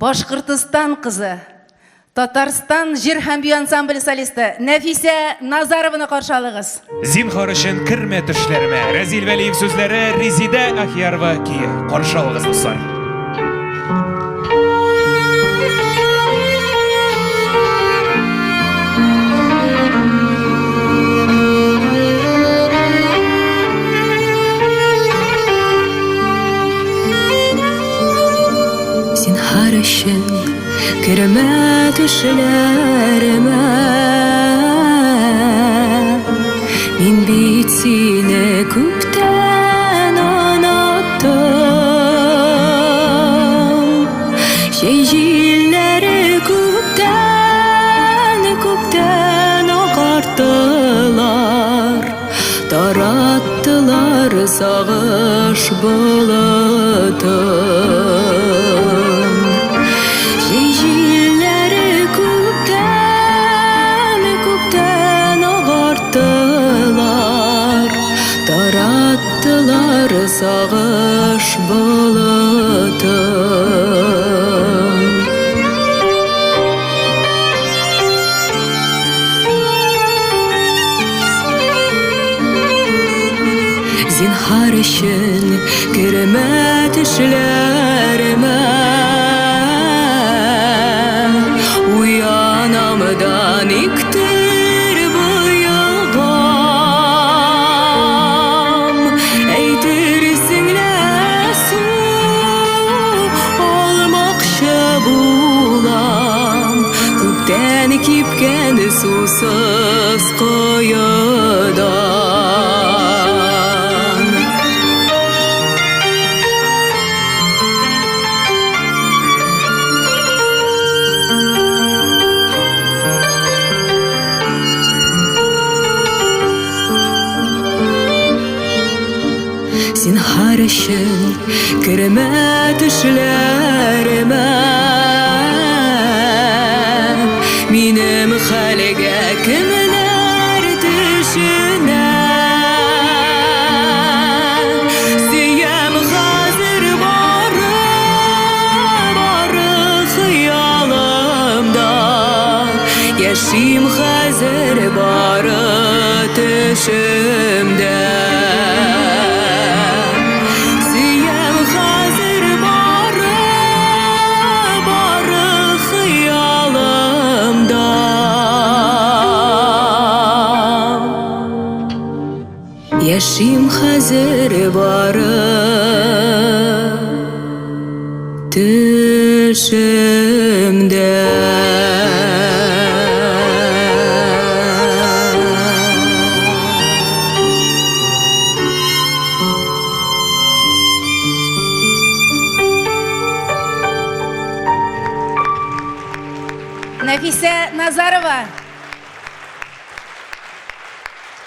Башқұртыстан қызы, Татарстан жер һәм би ансамблі солисті Нәфисе Назарованы қаршы алыңыз. Зинхар үшін кірме түшлеріме, Рәзил Вәлиев сөзлері, Резида Ахиярова күйі. Қаршы алыңыз, достар. Зинхар үшін кірме түшлеріме, мен бит сені көптен ұнаттым. Шежілері көптен ағартылар, тараттылар сағыш болатын. Шежілері көптен ағартылар, тараттылар сағыш болатын. Зинхар үшін кірме түшлеріме, уянамдан иктір бұйығам. Әйтірсіңлі су олмақшы болам, көптен кепкен сусыз қойыдан. Зинхар үшін кірме түшлеріме, менің хәліге кімлер түшіне. Сүйем қазір бары қиялымда, яшим қазір бары түшімде. Яшим қазір бары түшімде. Нәфисе Назарова.